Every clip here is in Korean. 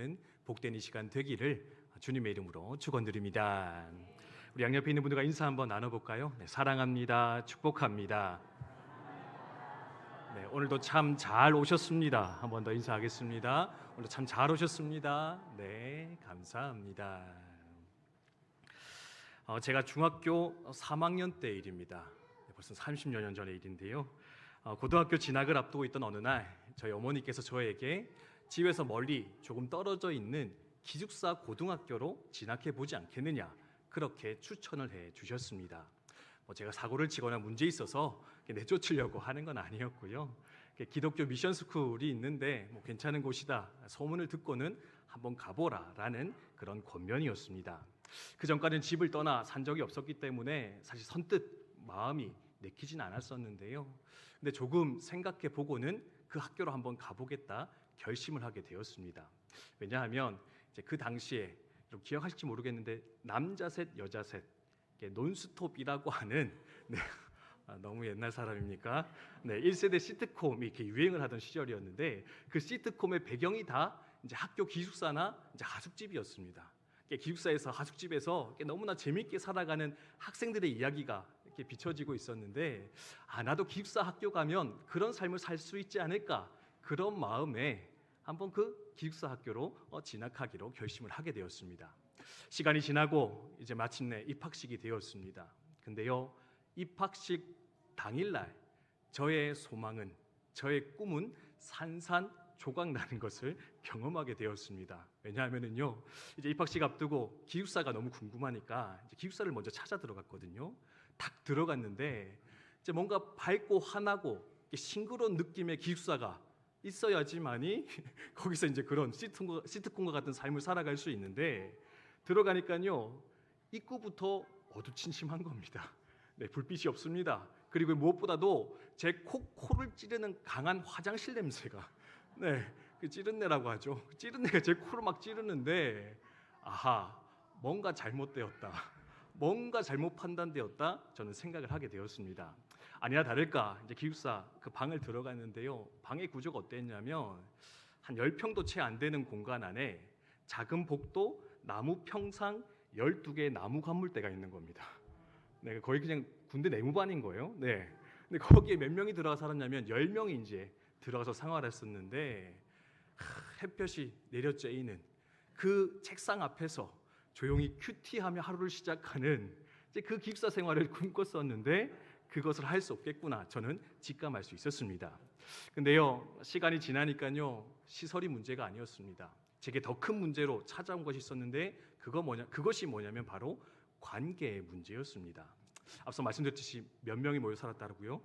있는 복된 이 시간 되기를 주님의 이름으로 축원드립니다. 우리 양옆에 있는 분들과 인사 한번 나눠볼까요? 네, 사랑합니다. 축복합니다. 네, 오늘도 참 잘 오셨습니다. 한 번 더 인사하겠습니다. 오늘도 참 잘 오셨습니다. 네, 감사합니다. 제가 중학교 3학년 때 일입니다. 벌써 30여 년 전의 일인데요. 고등학교 진학을 앞두고 있던 어느 날 저희 어머니께서 저에게 집에서 멀리 조금 떨어져 있는 기숙사 고등학교로 진학해 보지 않겠느냐, 그렇게 추천을 해 주셨습니다. 제가 사고를 치거나 문제 있어서 내쫓으려고 하는 건 아니었고요. 기독교 미션 스쿨이 있는데 괜찮은 곳이다 소문을 듣고는 한번 가보라라는 그런 권면이었습니다. 그 전까지는 집을 떠나 산 적이 없었기 때문에 사실 선뜻 마음이 내키진 않았었는데요. 근데 조금 생각해 보고는 그 학교로 한번 가보겠다 결심을 하게 되었습니다. 왜냐하면 이제 그 당시에 좀 기억하실지 모르겠는데 남자 셋 여자 셋 논스톱이라고 하는 너무 옛날 사람입니까? 1세대 시트콤이 이렇게 유행을 하던 시절이었는데 그 시트콤의 배경이 다 이제 학교 기숙사나 이제 하숙집이었습니다. 기숙사에서 하숙집에서 너무나 재미있게 살아가는 학생들의 이야기가 이렇게 비춰지고 있었는데, 나도 기숙사 학교 가면 그런 삶을 살 수 있지 않을까, 그런 마음에 한번 그 기숙사 학교로 진학하기로 결심을 하게 되었습니다. 시간이 지나고 이제 마침내 입학식이 되었습니다. 근데요, 입학식 당일날 저의 소망은, 저의 꿈은 산산조각 나는 것을 경험하게 되었습니다. 왜냐하면요, 이제 입학식 앞두고 기숙사가 너무 궁금하니까 이제 기숙사를 먼저 찾아 들어갔거든요. 딱 들어갔는데 이제 뭔가 밝고 환하고 싱그러운 느낌의 기숙사가 있어야지만이 거기서 이제 그런 시트콤과 같은 삶을 살아갈 수 있는데, 들어가니까요 입구부터 어두침침한 겁니다. 불빛이 없습니다. 그리고 무엇보다도 제 코를 찌르는 강한 화장실 냄새가, 그 찌른내라고 하죠. 찌른내가 제 코를 막 찌르는데, 뭔가 잘못되었다, 뭔가 잘못 판단되었다, 저는 생각을 하게 되었습니다. 아니나 다를까 이제 기숙사 그 방을 들어갔는데요. 방의 구조가 어땠냐면 한 10평도 채 안 되는 공간 안에 작은 복도, 나무 평상 12개의 나무 관물대가 있는 겁니다. 거의 그냥 군대 내무반인 거예요. 근데 거기에 몇 명이 들어가 살았냐면 10명이 이제 들어가서 생활했었는데, 햇볕이 내려쬐이는 그 책상 앞에서 조용히 큐티하며 하루를 시작하는 이제 그 기숙사 생활을 꿈꿨었는데, 그것을 할 수 없겠구나 저는 직감할 수 있었습니다. 근데요, 시간이 지나니까요 시설이 문제가 아니었습니다. 제게 더 큰 문제로 찾아온 것이 있었는데, 그것이 뭐냐면 바로 관계의 문제였습니다. 앞서 말씀드렸듯이 몇 명이 모여 살았다고요?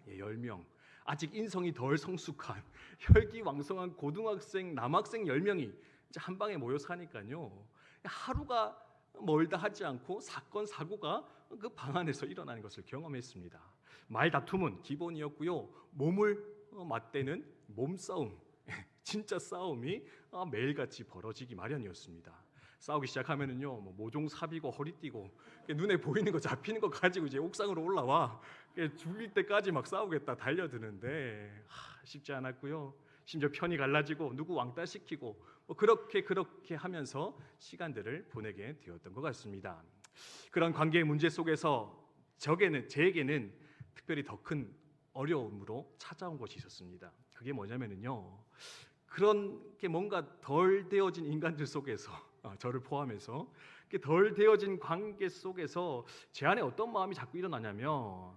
10명. 아직 인성이 덜 성숙한 혈기왕성한 고등학생, 남학생 10명이 이제 한 방에 모여 사니까요, 하루가 멀다 하지 않고 사건 사고가 그 방 안에서 일어나는 것을 경험했습니다. 말다툼은 기본이었고요, 몸을 맞대는 몸싸움, 진짜 싸움이 매일같이 벌어지기 마련이었습니다. 싸우기 시작하면은요, 모종 삽이고 허리띠고 눈에 보이는 거 잡히는 거 가지고 이제 옥상으로 올라와 죽일 때까지 막 싸우겠다 달려드는데 쉽지 않았고요. 심지어 편이 갈라지고 누구 왕따 시키고 그렇게 하면서 시간들을 보내게 되었던 것 같습니다. 그런 관계의 문제 속에서 제에게는 특별히 더 큰 어려움으로 찾아온 것이 있었습니다. 그게 뭐냐면요, 그런 게 뭔가 덜 되어진 인간들 속에서, 저를 포함해서 덜 되어진 관계 속에서 제 안에 어떤 마음이 자꾸 일어나냐면,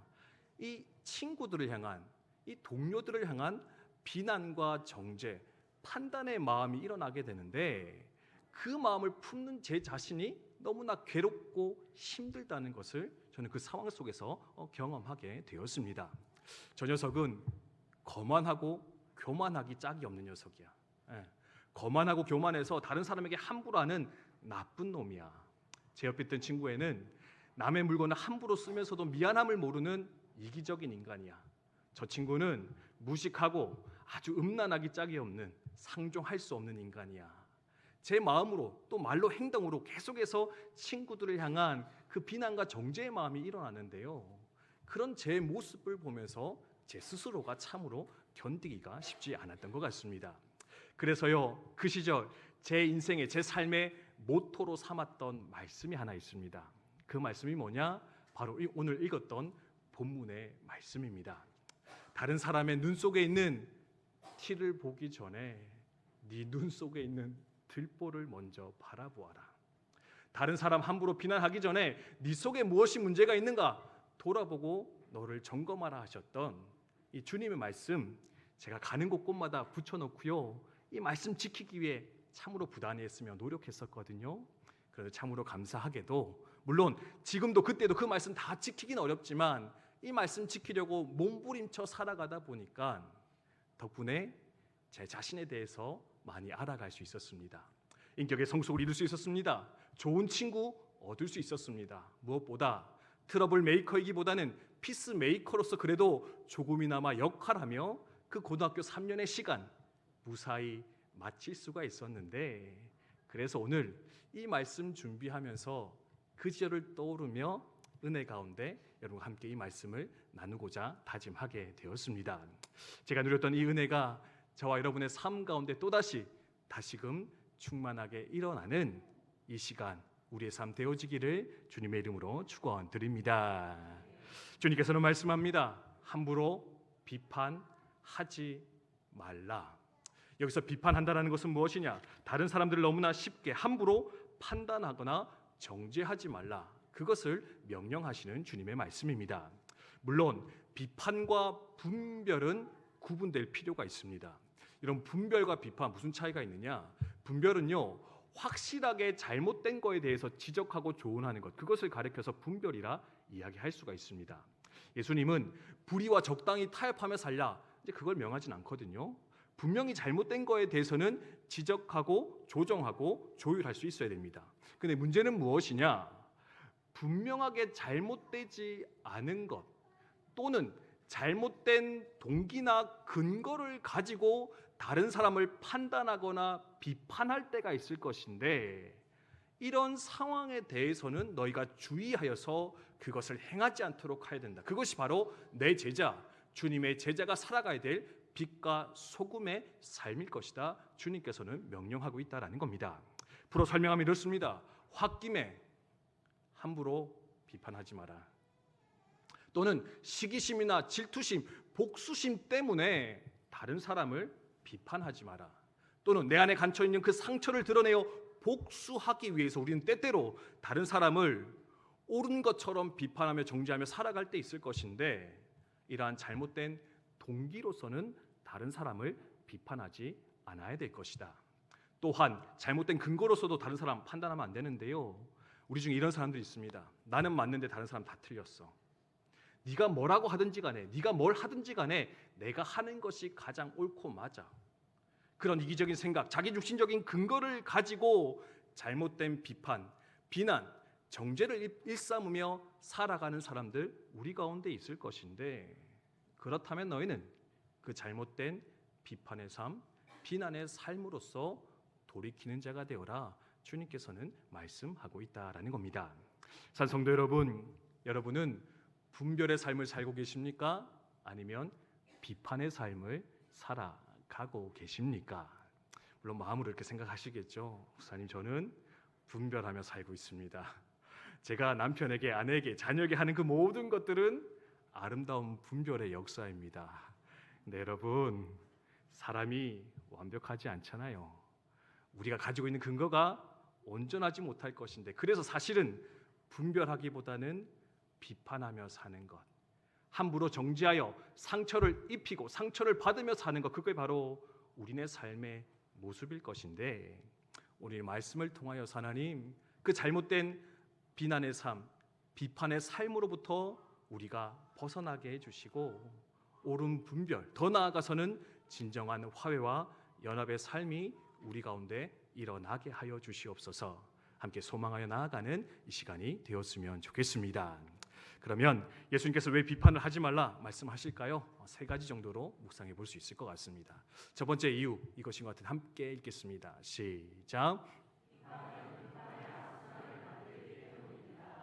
이 친구들을 향한, 이 동료들을 향한 비난과 정죄, 판단의 마음이 일어나게 되는데, 그 마음을 품는 제 자신이 너무나 괴롭고 힘들다는 것을 저는 그 상황 속에서 경험하게 되었습니다. 저 녀석은 거만하고 교만하기 짝이 없는 녀석이야. 거만하고 교만해서 다른 사람에게 함부로 하는 나쁜 놈이야. 제 옆에 있던 친구에는 남의 물건을 함부로 쓰면서도 미안함을 모르는 이기적인 인간이야. 저 친구는 무식하고 아주 음란하기 짝이 없는 상종할 수 없는 인간이야. 제 마음으로 또 말로 행동으로 계속해서 친구들을 향한 그 비난과 정죄의 마음이 일어나는데요, 그런 제 모습을 보면서 제 스스로가 참으로 견디기가 쉽지 않았던 것 같습니다. 그래서요, 그 시절 제 인생의 제 삶의 모토로 삼았던 말씀이 하나 있습니다. 그 말씀이 뭐냐? 바로 오늘 읽었던 본문의 말씀입니다. 다른 사람의 눈 속에 있는 티를 보기 전에 네 눈 속에 있는 들보를 먼저 바라보아라. 다른 사람 함부로 비난하기 전에 네 속에 무엇이 문제가 있는가 돌아보고 너를 점검하라 하셨던 이 주님의 말씀, 제가 가는 곳곳마다 붙여놓고요, 이 말씀 지키기 위해 참으로 부단했으며 노력했었거든요. 그래서 참으로 감사하게도 물론 지금도 그때도 그 말씀 다 지키긴 어렵지만 이 말씀 지키려고 몸부림쳐 살아가다 보니까 덕분에 제 자신에 대해서 많이 알아갈 수 있었습니다. 인격의 성숙을 이룰 수 있었습니다. 좋은 친구 얻을 수 있었습니다. 무엇보다 트러블 메이커이기보다는 피스 메이커로서 그래도 조금이나마 역할하며 그 고등학교 3년의 시간 무사히 마칠 수가 있었는데, 그래서 오늘 이 말씀 준비하면서 그 시절을 떠오르며 은혜 가운데 여러분과 함께 이 말씀을 나누고자 다짐하게 되었습니다. 제가 누렸던 이 은혜가 저와 여러분의 삶 가운데 또다시 다시금 충만하게 일어나는 이 시간 우리의 삶 되어지기를 주님의 이름으로 축원드립니다. 주님께서는 말씀합니다. 함부로 비판하지 말라. 여기서 비판한다라는 것은 무엇이냐? 다른 사람들을 너무나 쉽게 함부로 판단하거나 정죄하지 말라. 그것을 명령하시는 주님의 말씀입니다. 물론 비판과 분별은 구분될 필요가 있습니다. 이런 분별과 비판 무슨 차이가 있느냐? 분별은요, 확실하게 잘못된 거에 대해서 지적하고 조언하는 것, 그것을 가리켜서 분별이라 이야기할 수가 있습니다. 예수님은 불의와 적당히 타협하며 살라, 이제 그걸 명하진 않거든요. 분명히 잘못된 거에 대해서는 지적하고 조정하고 조율할 수 있어야 됩니다. 근데 문제는 무엇이냐? 분명하게 잘못되지 않은 것 또는 잘못된 동기나 근거를 가지고 다른 사람을 판단하거나 비판할 때가 있을 것인데, 이런 상황에 대해서는 너희가 주의하여서 그것을 행하지 않도록 해야 된다. 그것이 바로 내 제자, 주님의 제자가 살아가야 될 빛과 소금의 삶일 것이다. 주님께서는 명령하고 있다라는 겁니다. 풀어 설명하면 이렇습니다. 홧김에 함부로 비판하지 마라. 또는 시기심이나 질투심, 복수심 때문에 다른 사람을 비판하지 마라. 또는 내 안에 갇혀 있는 그 상처를 드러내어 복수하기 위해서 우리는 때때로 다른 사람을 옳은 것처럼 비판하며 정죄하며 살아갈 때 있을 것인데, 이러한 잘못된 동기로서는 다른 사람을 비판하지 않아야 될 것이다. 또한 잘못된 근거로서도 다른 사람 판단하면 안 되는데요, 우리 중에 이런 사람들이 있습니다. 나는 맞는데 다른 사람 다 틀렸어. 네가 뭐라고 하든지 간에, 네가 뭘 하든지 간에 내가 하는 것이 가장 옳고 맞아. 그런 이기적인 생각, 자기 중심적인 근거를 가지고 잘못된 비판, 비난, 정죄를 일삼으며 살아가는 사람들 우리 가운데 있을 것인데, 그렇다면 너희는 그 잘못된 비판의 삶, 비난의 삶으로서 돌이키는 자가 되어라. 주님께서는 말씀하고 있다라는 겁니다. 산성도 여러분, 여러분은 분별의 삶을 살고 계십니까? 아니면 비판의 삶을 살아가고 계십니까? 물론 마음으로 이렇게 생각하시겠죠. 목사님, 저는 분별하며 살고 있습니다. 제가 남편에게, 아내에게, 자녀에게 하는 그 모든 것들은 아름다운 분별의 역사입니다. 근데 여러분, 사람이 완벽하지 않잖아요. 우리가 가지고 있는 근거가 온전하지 못할 것인데, 그래서 사실은 분별하기보다는 비판하며 사는 것, 함부로 정죄하여 상처를 입히고 상처를 받으며 사는 것, 그게 바로 우리네 삶의 모습일 것인데, 오늘 말씀을 통하여서 하나님 그 잘못된 비난의 삶, 비판의 삶으로부터 우리가 벗어나게 해주시고 옳은 분별, 더 나아가서는 진정한 화해와 연합의 삶이 우리 가운데 일어나게 하여 주시옵소서. 함께 소망하여 나아가는 이 시간이 되었으면 좋겠습니다. 그러면 예수님께서 왜 비판을 하지 말라 말씀하실까요? 세 가지 정도로 묵상해 볼 수 있을 것 같습니다. 첫 번째 이유, 이것인 것 같은 함께 읽겠습니다. 시작.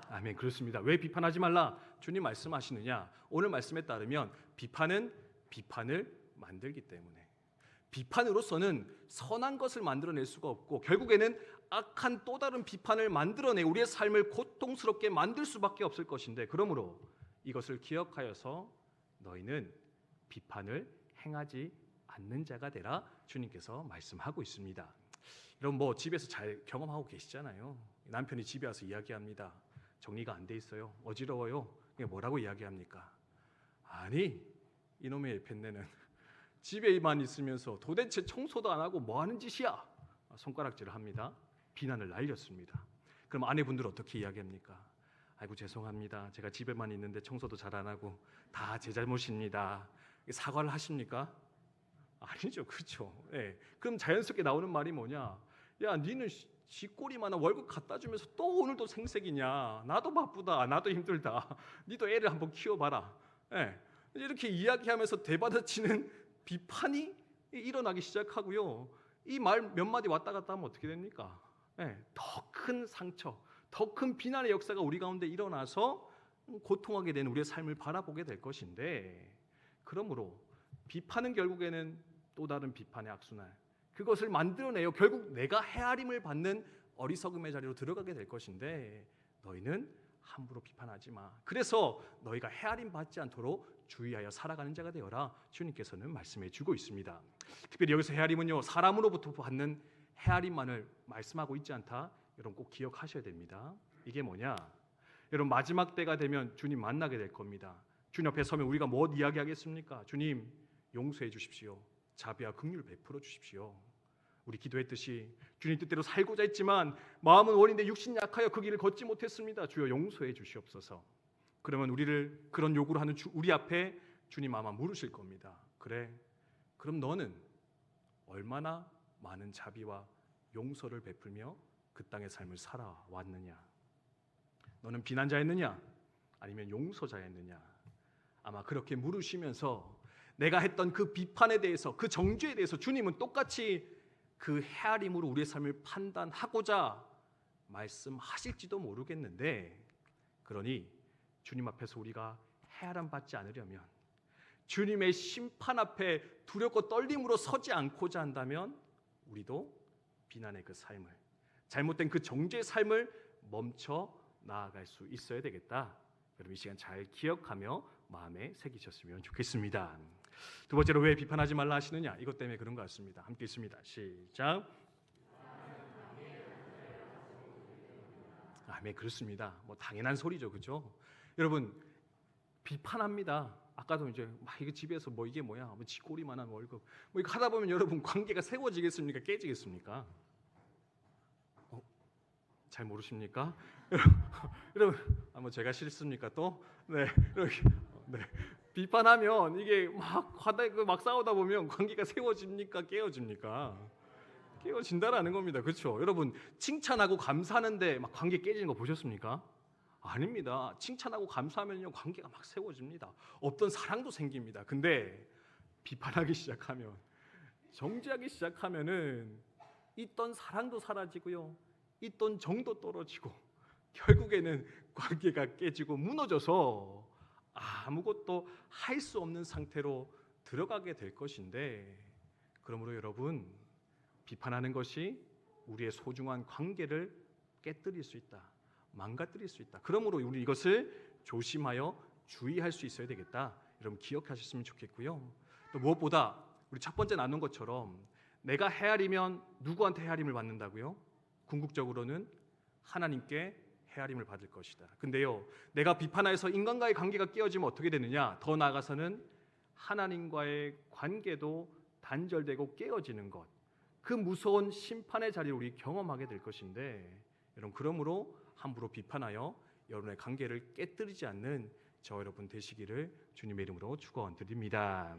아멘. 그렇습니다. 왜 비판하지 말라 주님 말씀하시느냐? 오늘 말씀에 따르면 비판은 비판을 만들기 때문에, 비판으로서는 선한 것을 만들어낼 수가 없고 결국에는 악한 또 다른 비판을 만들어내 우리의 삶을 고통스럽게 만들 수밖에 없을 것인데, 그러므로 이것을 기억하여서 너희는 비판을 행하지 않는 자가 되라 주님께서 말씀하고 있습니다. 여러분 집에서 잘 경험하고 계시잖아요. 남편이 집에 와서 이야기합니다. 정리가 안 돼 있어요. 어지러워요. 뭐라고 이야기합니까? 아니 이놈의 펜네는 집에만 있으면서 도대체 청소도 안 하고 뭐 하는 짓이야? 손가락질을 합니다. 비난을 날렸습니다. 그럼 아내분들 어떻게 이야기합니까? 아이고 죄송합니다. 제가 집에만 있는데 청소도 잘 안 하고 다 제 잘못입니다. 사과를 하십니까? 아니죠, 그렇죠? 네. 그럼 자연스럽게 나오는 말이 뭐냐? 야, 니는 쥐꼬리만한 월급 갖다 주면서 또 오늘도 생색이냐? 나도 바쁘다, 나도 힘들다. 니도 애를 한번 키워봐라. 네. 이렇게 이야기하면서 대받아치는 비판이 일어나기 시작하고요. 이 말 몇 마디 왔다 갔다 하면 어떻게 됩니까? 네. 더 큰 상처, 더 큰 비난의 역사가 우리 가운데 일어나서 고통하게 되는 우리의 삶을 바라보게 될 것인데, 그러므로 비판은 결국에는 또 다른 비판의 악순환, 그것을 만들어내요 결국 내가 헤아림을 받는 어리석음의 자리로 들어가게 될 것인데, 너희는 함부로 비판하지 마. 그래서 너희가 헤아림 받지 않도록 주의하여 살아가는 자가 되어라 주님께서는 말씀해 주고 있습니다. 특별히 여기서 헤아림은요, 사람으로부터 받는 헤아림만을 말씀하고 있지 않다. 여러분 꼭 기억하셔야 됩니다. 이게 뭐냐? 여러분 마지막 때가 되면 주님 만나게 될 겁니다. 주님 앞에 서면 우리가 뭐 이야기하겠습니까? 주님 용서해 주십시오. 자비와 긍휼 베풀어 주십시오. 우리 기도했듯이 주님 뜻대로 살고자 했지만 마음은 원인데 육신이 약하여 그 길을 걷지 못했습니다. 주여 용서해 주시옵소서. 그러면 우리를 그런 요구를 하는 우리 앞에 주님 아마 물으실 겁니다. 그래, 그럼 너는 얼마나 많은 자비와 용서를 베풀며 그 땅의 삶을 살아왔느냐? 너는 비난자였느냐? 아니면 용서자였느냐? 아마 그렇게 물으시면서 내가 했던 그 비판에 대해서, 그 정죄에 대해서 주님은 똑같이 그 헤아림으로 우리의 삶을 판단하고자 말씀하실지도 모르겠는데, 그러니 주님 앞에서 우리가 헤아림 받지 않으려면, 주님의 심판 앞에 두렵고 떨림으로 서지 않고자 한다면 우리도 비난의 그 삶을, 잘못된 그 정죄의 삶을 멈춰 나아갈 수 있어야 되겠다. 여러분 이 시간 잘 기억하며 마음에 새기셨으면 좋겠습니다. 두 번째로 왜 비판하지 말라 하시느냐? 이것 때문에 그런 것 같습니다. 함께 읽습니다. 시작. 아멘. 그렇습니다. 당연한 소리죠, 그렇죠? 여러분 비판합니다. 아까도 이제 이게 집에서 이게 뭐야? 쥐꼬리만한 월급 이거 하다 보면 여러분 관계가 세워지겠습니까? 깨지겠습니까? 잘 모르십니까? 여러분 제가 싫습니까 또? 네, 이렇게 비판하면 이게 막 싸우다 보면 관계가 세워집니까? 깨어집니까? 깨어진다라는 겁니다. 그렇죠? 여러분 칭찬하고 감사하는데 막 관계 깨지는 거 보셨습니까? 아닙니다. 칭찬하고 감사하면요 관계가 막 세워집니다. 없던 사랑도 생깁니다. 근데 비판하기 시작하면, 정죄하기 시작하면은 있던 사랑도 사라지고요, 있던 정도 떨어지고 결국에는 관계가 깨지고 무너져서 아무것도 할 수 없는 상태로 들어가게 될 것인데, 그러므로 여러분 비판하는 것이 우리의 소중한 관계를 깨뜨릴 수 있다, 망가뜨릴 수 있다. 그러므로 우리 이것을 조심하여 주의할 수 있어야 되겠다. 여러분 기억하셨으면 좋겠고요. 또 무엇보다 우리 첫 번째 나눈 것처럼 내가 헤아리면 누구한테 헤아림을 받는다고요? 궁극적으로는 하나님께 헤아림을 받을 것이다. 근데요, 내가 비판하여서 인간과의 관계가 깨어지면 어떻게 되느냐? 더 나아가서는 하나님과의 관계도 단절되고 깨어지는 것, 그 무서운 심판의 자리를 우리 경험하게 될 것인데, 여러분 그러므로 함부로 비판하여 여러분의 관계를 깨뜨리지 않는 저 여러분 되시기를 주님의 이름으로 축원드립니다.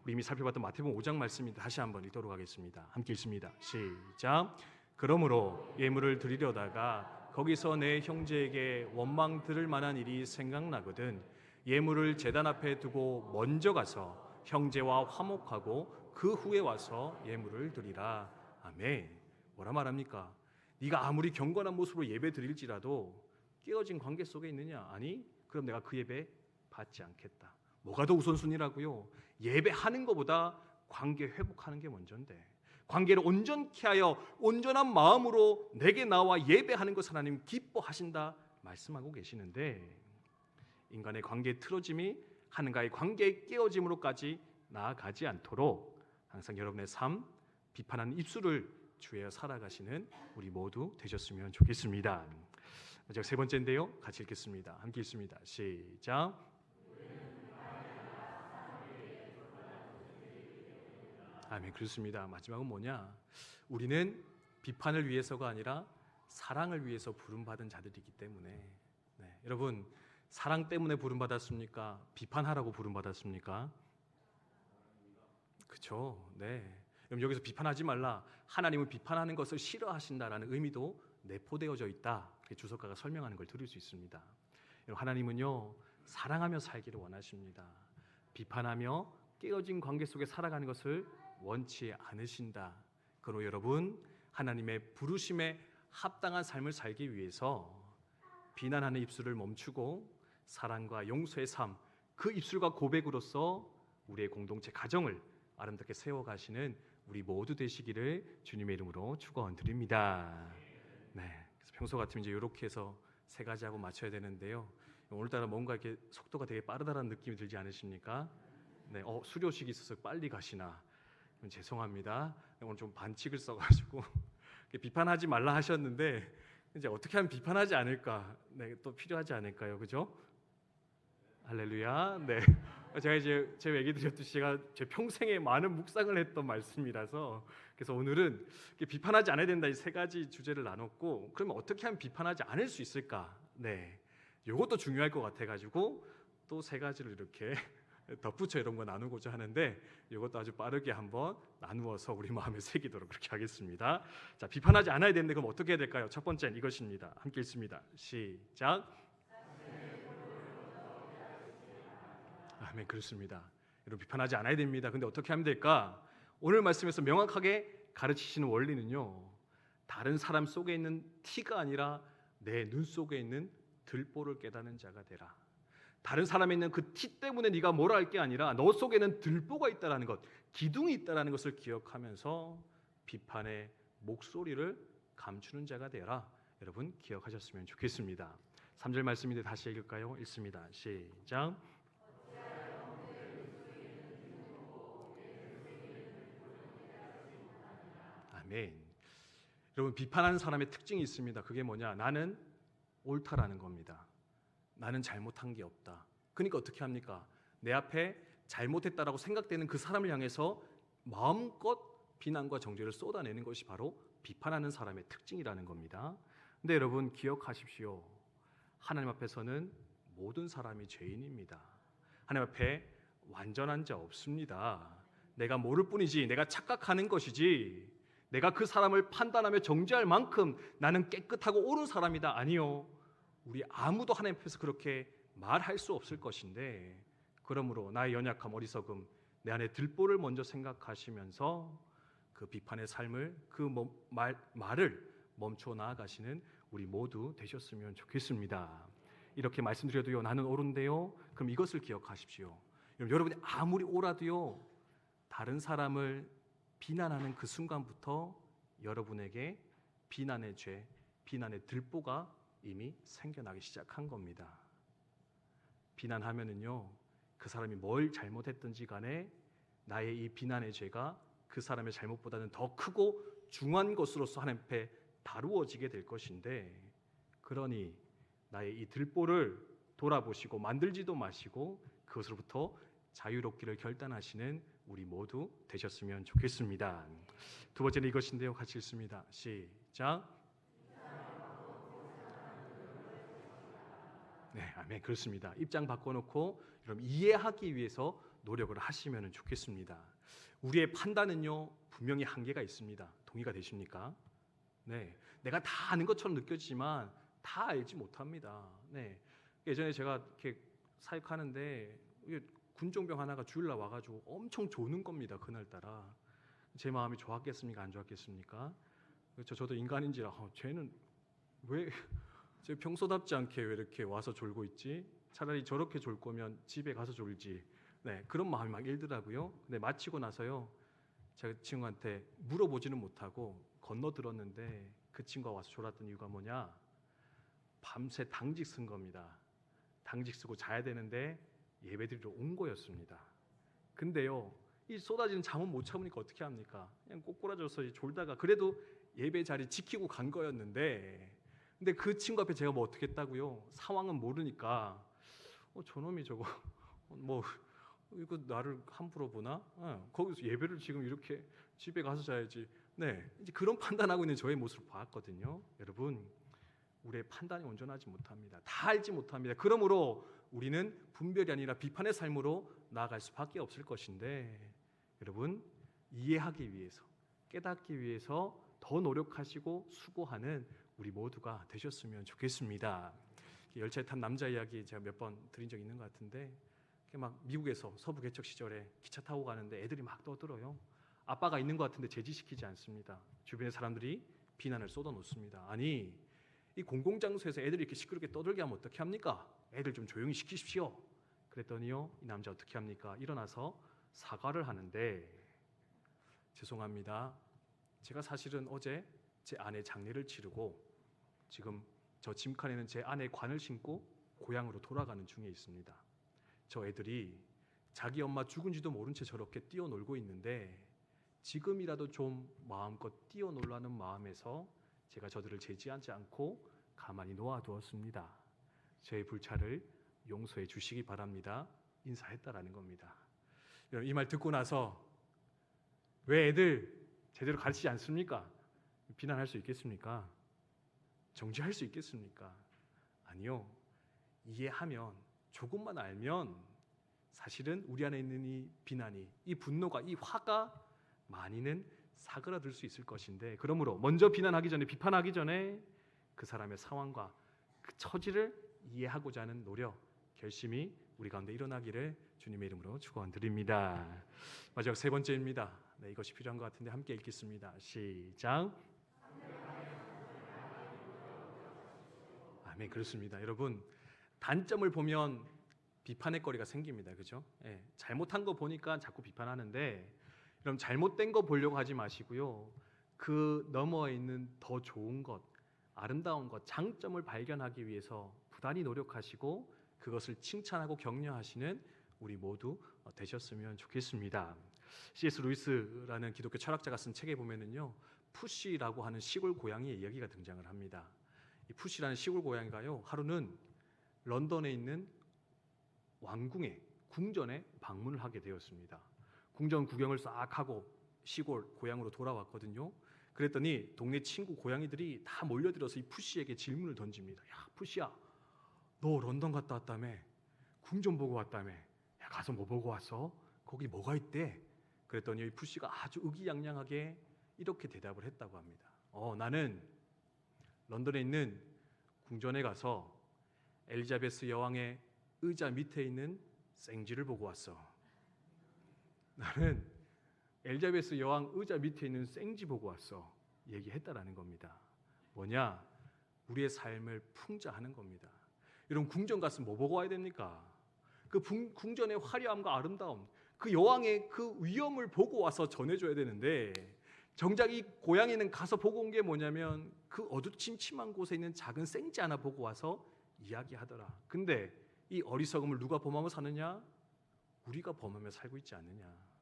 우리 이미 살펴봤던 마태복음 5장 말씀입니다. 다시 한번 읽도록 하겠습니다. 함께 읽습니다. 시작. 그러므로 예물을 드리려다가 거기서 내 형제에게 원망 들을 만한 일이 생각나거든 예물을 제단 앞에 두고 먼저 가서 형제와 화목하고 그 후에 와서 예물을 드리라. 아멘. 뭐라 말합니까? 네가 아무리 경건한 모습으로 예배 드릴지라도 깨어진 관계 속에 있느냐? 아니, 그럼 내가 그 예배 받지 않겠다. 뭐가 더 우선순위라고요? 예배하는 것보다 관계 회복하는 게 먼저인데 관계를 온전케 하여 온전한 마음으로 내게 나와 예배하는 것을 하나님 기뻐하신다 말씀하고 계시는데 인간의 관계의 틀어짐이 하나님과의 관계의 깨어짐으로까지 나아가지 않도록 항상 여러분의 삶 비판하는 입술을 주여 살아가시는 우리 모두 되셨으면 좋겠습니다. 마지막 세 번째인데요. 같이 읽겠습니다. 함께 읽습니다. 시작. 아멘. 그렇습니다. 마지막은 뭐냐? 우리는 비판을 위해서가 아니라 사랑을 위해서 부름받은 자들이기 때문에 여러분 사랑 때문에 부름받았습니까? 비판하라고 부름받았습니까? 그렇죠. 네. 그럼 여기서 비판하지 말라. 하나님은 비판하는 것을 싫어하신다라는 의미도 내포되어져 있다. 그렇게 주석가가 설명하는 걸 들을 수 있습니다. 하나님은요 사랑하며 살기를 원하십니다. 비판하며 깨어진 관계 속에 살아가는 것을 원치 않으신다. 그러므로 여러분 하나님의 부르심에 합당한 삶을 살기 위해서 비난하는 입술을 멈추고 사랑과 용서의 삶, 그 입술과 고백으로서 우리의 공동체 가정을 아름답게 세워가시는 우리 모두 되시기를 주님의 이름으로 축원드립니다. 네, 그래서 평소 같으면 이제 이렇게 해서 세 가지 하고 맞춰야 되는데요. 오늘따라 뭔가 이렇게 속도가 되게 빠르다는 느낌이 들지 않으십니까? 네, 수료식이 있어서 빨리 가시나? 죄송합니다. 오늘 좀 반칙을 써가지고 비판하지 말라 하셨는데 이제 어떻게 하면 비판하지 않을까? 네, 또 필요하지 않을까요, 그죠? 할렐루야. 네, 제가 이제 제 얘기 드렸듯이 제가 제 평생에 많은 묵상을 했던 말씀이라서 그래서 오늘은 비판하지 않아야 된다 이 세 가지 주제를 나눴고 그러면 어떻게 하면 비판하지 않을 수 있을까? 네, 이것도 중요할 것 같아가지고 또 세 가지를 이렇게 덧붙여 이런 거 나누고자 하는데 이것도 아주 빠르게 한번 나누어서 우리 마음에 새기도록 그렇게 하겠습니다. 자, 비판하지 않아야 되는데 그럼 어떻게 해야 될까요? 첫 번째는 이것입니다. 함께 읽습니다. 시작. 아멘. 그렇습니다. 여러분 비판하지 않아야 됩니다. 근데 어떻게 하면 될까? 오늘 말씀에서 명확하게 가르치시는 원리는요. 다른 사람 속에 있는 티가 아니라 내 눈 속에 있는 들보를 깨닫는 자가 되라. 다른 사람에 있는 그 티 때문에 네가 뭐라 할 게 아니라 너 속에는 들보가 있다라는 것, 기둥이 있다라는 것을 기억하면서 비판의 목소리를 감추는 자가 되라. 여러분 기억하셨으면 좋겠습니다. 3절 말씀인데 다시 읽을까요? 읽습니다. 시작. 아멘. 여러분 비판하는 사람의 특징이 있습니다. 그게 뭐냐? 나는 옳다라는 겁니다. 나는 잘못한 게 없다. 그러니까 어떻게 합니까? 내 앞에 잘못했다라고 생각되는 그 사람을 향해서 마음껏 비난과 정죄를 쏟아내는 것이 바로 비판하는 사람의 특징이라는 겁니다. 근데 여러분 기억하십시오. 하나님 앞에서는 모든 사람이 죄인입니다. 하나님 앞에 완전한 자 없습니다. 내가 모를 뿐이지 내가 착각하는 것이지 내가 그 사람을 판단하며 정죄할 만큼 나는 깨끗하고 옳은 사람이다. 아니요. 우리 아무도 하나님 앞에서 그렇게 말할 수 없을 것인데 그러므로 나의 연약함, 어리석음, 내 안에 들보를 먼저 생각하시면서 그 비판의 삶을 그 말을 멈춰 나아가시는 우리 모두 되셨으면 좋겠습니다. 이렇게 말씀드려도요 나는 옳은데요. 그럼 이것을 기억하십시오. 여러분이 아무리 옳아도요 다른 사람을 비난하는 그 순간부터 여러분에게 비난의 죄, 비난의 들보가 이미 생겨나기 시작한 겁니다. 비난하면은요 그 사람이 뭘 잘못했든지 간에 나의 이 비난의 죄가 그 사람의 잘못보다는 더 크고 중한 것으로서 하나님 앞에 다루어지게 될 것인데 그러니 나의 이 들보를 돌아보시고 만들지도 마시고 그것으로부터 자유롭기를 결단하시는 우리 모두 되셨으면 좋겠습니다. 두 번째는 이것인데요. 같이 읽습니다. 시작. 네, 아멘. 그렇습니다. 입장 바꿔놓고 여러분 이해하기 위해서 노력을 하시면 좋겠습니다. 우리의 판단은요 분명히 한계가 있습니다. 동의가 되십니까? 네, 내가 다 아는 것처럼 느껴지지만 다 알지 못합니다. 네, 예전에 제가 이렇게 사역하는데 군종병 하나가 주일날 와가지고 엄청 조는 겁니다. 그날따라 제 마음이 좋았겠습니까? 안 좋았겠습니까? 저도 인간인지라 쟤는 왜 제 평소답지 않게 왜 이렇게 와서 졸고 있지? 차라리 저렇게 졸 거면 집에 가서 졸지. 네, 그런 마음이 막 일더라고요. 근데 마치고 나서요 제가 친구한테 물어보지는 못하고 건너들었는데 그 친구가 와서 졸았던 이유가 뭐냐? 밤새 당직 쓴 겁니다. 당직 쓰고 자야 되는데 예배드리러 온 거였습니다. 근데요, 이 쏟아지는 잠은 못 참으니까 어떻게 합니까? 그냥 꼬꾸라져서 졸다가 그래도 예배 자리 지키고 간 거였는데, 근데 그 친구 앞에 제가 뭐 어떻게 했다고요? 상황은 모르니까 저놈이 저거 뭐 이거 나를 함부로 보나? 거기서 예배를 지금 이렇게 집에 가서 자야지. 네, 이제 그런 판단하고 있는 저의 모습을 봤거든요. 여러분, 우리의 판단이 온전하지 못합니다. 다 알지 못합니다. 그러므로 우리는 분별이 아니라 비판의 삶으로 나아갈 수밖에 없을 것인데, 여러분, 이해하기 위해서, 깨닫기 위해서 더 노력하시고 수고하는 우리 모두가 되셨으면 좋겠습니다. 열차에 탄 남자 이야기 제가 몇 번 드린 적 있는 것 같은데, 막 미국에서 서부 개척 시절에 기차 타고 가는데 애들이 막 떠들어요. 아빠가 있는 것 같은데 제지시키지 않습니다. 주변의 사람들이 비난을 쏟아놓습니다. 아니, 이 공공장소에서 애들이 이렇게 시끄럽게 떠들게 하면 어떻게 합니까? 애들 좀 조용히 시키십시오. 그랬더니요, 이 남자 어떻게 합니까? 일어나서 사과를 하는데, 죄송합니다. 제가 사실은 어제 제 아내 장례를 치르고 지금 저 짐칸에는 제 아내 관을 신고 고향으로 돌아가는 중에 있습니다. 저 애들이 자기 엄마 죽은지도 모른 채 저렇게 뛰어놀고 있는데 지금이라도 좀 마음껏 뛰어놀라는 마음에서 제가 저들을 제지하지 않고 가만히 놓아두었습니다. 저의 불찰을 용서해 주시기 바랍니다. 인사했다라는 겁니다. 이 말 듣고 나서 왜 애들 제대로 가르치지 않습니까? 비난할 수 있겠습니까? 정죄할 수 있겠습니까? 아니요. 이해하면, 조금만 알면 사실은 우리 안에 있는 이 비난이, 이 분노가, 이 화가 많이는 사그라들 수 있을 것인데, 그러므로 먼저 비난하기 전에, 비판하기 전에 그 사람의 상황과 그 처지를 이해하고자 하는 노력, 결심이 우리 가운데 일어나기를 주님의 이름으로 축원드립니다. 마지막 세 번째입니다. 네, 이것이 필요한 것 같은데 함께 읽겠습니다. 시작. 아멘. 그렇습니다. 여러분, 단점을 보면 비판의 거리가 생깁니다. 그죠? 잘못한 거 보니까 자꾸 비판하는데, 그럼 잘못된 거 보려고 하지 마시고요. 그 너머에 있는 더 좋은 것, 아름다운 것, 장점을 발견하기 위해서 부단히 노력하시고 그것을 칭찬하고 격려하시는 우리 모두 되셨으면 좋겠습니다. C.S. 루이스라는 기독교 철학자가 쓴 책에 보면은요, 푸시라고 하는 시골 고양이의 이야기가 등장을 합니다. 이 푸시라는 시골 고양이가요, 하루는 런던에 있는 왕궁의 궁전에 방문을 하게 되었습니다. 궁전 구경을 싹 하고 시골 고향으로 돌아왔거든요. 그랬더니 동네 친구 고양이들이 다 몰려들어서 이 푸시에게 질문을 던집니다. 야, 푸시야, 너 런던 갔다 왔다며? 궁전 보고 왔다며? 야, 가서 뭐 보고 왔어? 거기 뭐가 있대? 그랬더니 이 푸시가 아주 의기양양하게 이렇게 대답을 했다고 합니다. 나는 런던에 있는 궁전에 가서 엘리자베스 여왕의 의자 밑에 있는 생쥐를 보고 왔어. 나는 엘리자베스 여왕 의자 밑에 있는 생쥐 보고 왔어. 얘기했다라는 겁니다. 뭐냐? 우리의 삶을 풍자하는 겁니다. 여러분, 궁전 갔으면 뭐 보고 와야 됩니까? 그 궁전의 화려함과 아름다움, 그 여왕의 그 위엄을 보고 와서 전해줘야 되는데, 정작 이 고양이는 가서 보고 온 게 뭐냐면 그 어두침침한 곳에 있는 작은 생쥐 하나 보고 와서 이야기하더라. 근데 이 어리석음을 누가 범하며 사느냐? 우리가 범하며 살고 있지 않느냐.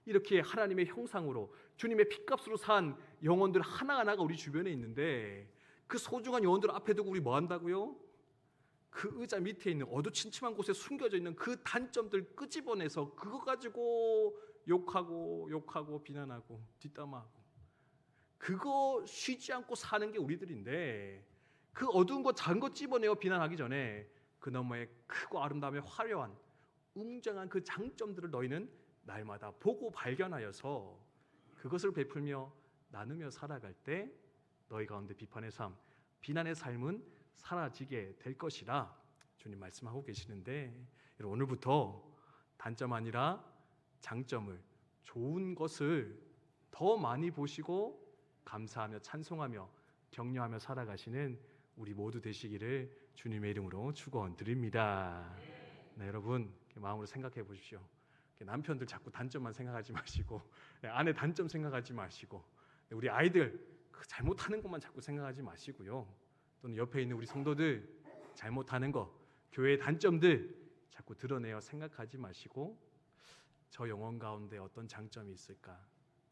이렇게 하나님의 형상으로 주님의 핏값으로 산 영혼들 하나하나가 우리 주변에 있는데, 그 소중한 영혼들 앞에 두고 우리 뭐 한다고요? 그 의자 밑에 있는 어두침침한 곳에 숨겨져 있는 그 단점들 끄집어내서 그거 가지고 욕하고 비난하고 뒷담화하고, 그거 쉬지 않고 사는 게 우리들인데, 그 어두운 거 작은 거 찝어내어 비난하기 전에 그 너머에 크고 아름다움에 화려한 웅장한 그 장점들을 너희는 날마다 보고 발견하여서 그것을 베풀며 나누며 살아갈 때 너희 가운데 비판의 삶, 비난의 삶은 사라지게 될 것이라 주님 말씀하고 계시는데, 여러분, 오늘부터 단점 아니라 장점을, 좋은 것을 더 많이 보시고 감사하며 찬송하며 격려하며 살아가시는 우리 모두 되시기를 주님의 이름으로 축원드립니다. 네, 여러분, 마음으로 생각해 보십시오. 남편들 자꾸 단점만 생각하지 마시고, 아내 단점 생각하지 마시고, 우리 아이들 잘못하는 것만 자꾸 생각하지 마시고요. 또는 옆에 있는 우리 성도들 잘못하는 거, 교회의 단점들 자꾸 드러내어 생각하지 마시고, 저 영혼 가운데 어떤 장점이 있을까?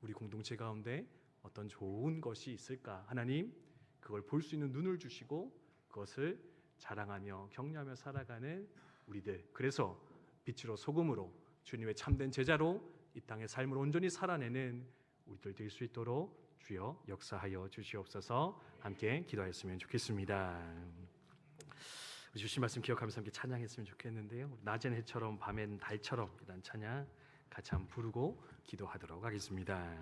우리 공동체 가운데 어떤 좋은 것이 있을까? 하나님 그걸 볼 수 있는 눈을 주시고 그것을 자랑하며 격려하며 살아가는 우리들, 그래서 빛으로 소금으로 주님의 참된 제자로 이 땅의 삶을 온전히 살아내는 우리들 될 수 있도록 주여 역사하여 주시옵소서. 함께 기도하였으면 좋겠습니다. 주신 말씀 기억하면서 함께 찬양했으면 좋겠는데요. 낮엔 해처럼 밤엔 달처럼 이란 찬양 같이 한번 부르고 기도하도록 하겠습니다.